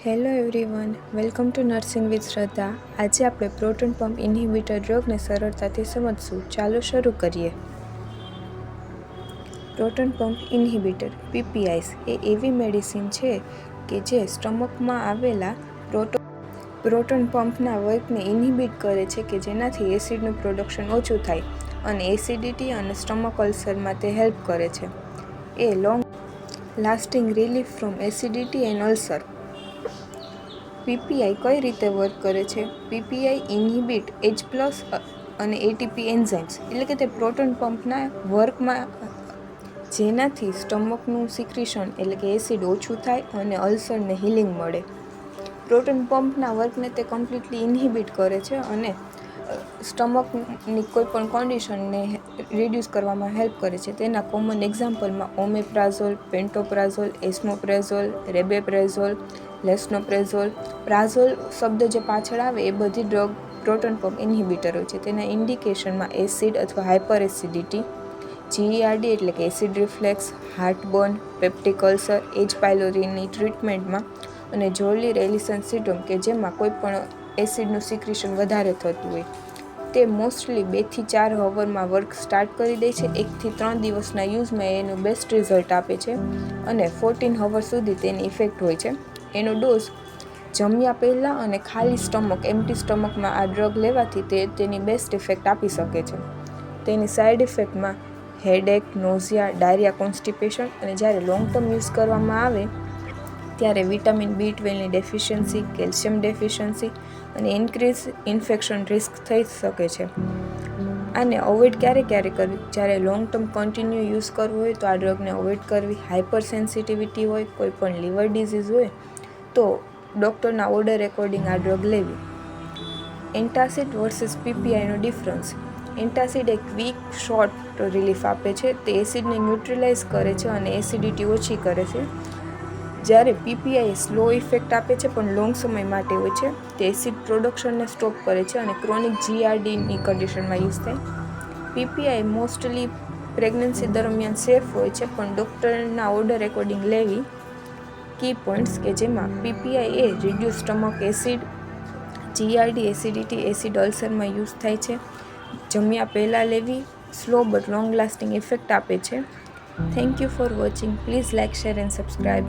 Hello everyone, welcome to nursing with શ્રદ્ધા. આજે આપણે પ્રોટોન પંપ ઇન્હિબિટર ડ્રગને સરળતાથી સમજશું. ચાલો શરૂ કરીએ. પ્રોટોન પંપ ઇન્હિબિટર PPIs એ એવી મેડિસિન છે કે જે સ્ટમકમાં આવેલા પ્રોટોન પંપના વર્કને ઇન્હિબિટ કરે છે કે જેનાથી એસિડનું પ્રોડક્શન ઓછું થાય અને એસિડિટી અને સ્ટમક અલ્સરમાં તે હેલ્પ કરે છે. A long lasting relief from acidity and ulcer. PPI કઈ રીતે વર્ક કરે છે? PPI ઇન્હિબિટ H+ અને ATP એન્ઝાઇમ્સ, એટલે કે તે પ્રોટોન પંપના વર્કમાં જેનાથી સ્ટમકનું સિક્રેશન એટલે કે એસિડ ઓછું થાય અને અલ્સરને હિલિંગ મળે. પ્રોટોન પંપના વર્કને તે કમ્પ્લીટલી ઇન્હિબિટ કરે છે અને સ્ટમકની કોઈ પણ કન્ડિશનને રિડ્યુસ કરવામાં હેલ્પ કરે છે. તેના કોમન એક્ઝામ્પલમાં ઓમેપ્રાઝોલ, પેન્ટોપ્રાઝોલ, એસ્મોપ્રેઝોલ, રેબેપ્રેઝોલ, લેસ્નોપ્રેઝોલ. પ્રાઝોલ શબ્દ જે પાછળ આવે એ બધી ડ્રગ પ્રોટોન પંપ ઇન્હિબિટર હોય છે. તેના ઇન્ડિકેશનમાં એસિડ અથવા હાઇપર એસિડિટી, GERD એટલે કે acid reflex, heartburn, peptic ulcer, H. પાયલોરીની ટ્રીટમેન્ટમાં અને જોર્લી રેલિસન સિન્ડ્રોમ કે જેમાં કોઈ પણ એસિડનું સિક્રેશન વધારે થતું હોય. તે મોસ્ટલી 2 થી 4 અવરમાં વર્ક સ્ટાર્ટ કરી દે છે. 1 થી 3 દિવસના યુઝમાં એનું બેસ્ટ રિઝલ્ટ આપે છે અને 14 અવર સુધી તેની ઇફેક્ટ હોય છે. એનો ડોઝ જમ્યા પહેલાં અને ખાલી સ્ટમક, એમ્પ્ટી સ્ટમકમાં આ ડ્રગ લેવાથી તે તેની બેસ્ટ ઇફેક્ટ આપી શકે છે. તેની સાઇડ ઇફેક્ટમાં હેડેક, નોઝિયા, ડાયરિયા, કોન્સ્ટિપેશન અને જ્યારે લોંગ ટર્મ યુઝ કરવામાં આવે ત્યારે વિટામિન B12ની ડેફિશિયન્સી, કેલ્શિયમ ડેફિશિયન્સી અને ઇન્ક્રીઝ ઇન્ફેક્શન રિસ્ક થઈ શકે છે. આને અવોઇડ ક્યારે કરવી? જ્યારે લોંગ ટર્મ કન્ટિન્યુ યુઝ કરવું હોય તો આ ડ્રગને અવોઇડ કરવી. હાઇપર સેન્સિટિવિટી હોય, કોઈ પણ લીવર ડિઝીઝ હોય તો ડૉક્ટરના ઓર્ડર એકોર્ડિંગ આ ડ્રગ લેવી. એન્ટાસિડ વર્સિસ PPIનો ડિફરન્સ. એન્ટાસિડ એક ક્વિક શોર્ટ રિલીફ આપે છે. તે એસિડને ન્યુટ્રલાઇઝ કરે છે અને એસિડિટી ઓછી કરે છે. જ્યારે PPI સ્લો ઇફેક્ટ આપે છે પણ લોંગ સમય માટે હોય છે. તે એસિડ પ્રોડક્શનને સ્ટોપ કરે છે અને ક્રોનિક GERDની કન્ડિશનમાં યુઝ થાય. PPI મોસ્ટલી પ્રેગ્નન્સી દરમિયાન સેફ હોય છે પણ ડૉક્ટરના ઓર્ડર એકોર્ડિંગ લેવી. કી પોઈન્ટ્સ કે જેમાં PPI એ reduce stomach acid, GERD acidity, acid અલ્સરમાં યુઝ થાય છે. જમ્યા પહેલાં લેવી. Slow but long lasting effect આપે છે. Thank you for watching. Please like, share and subscribe.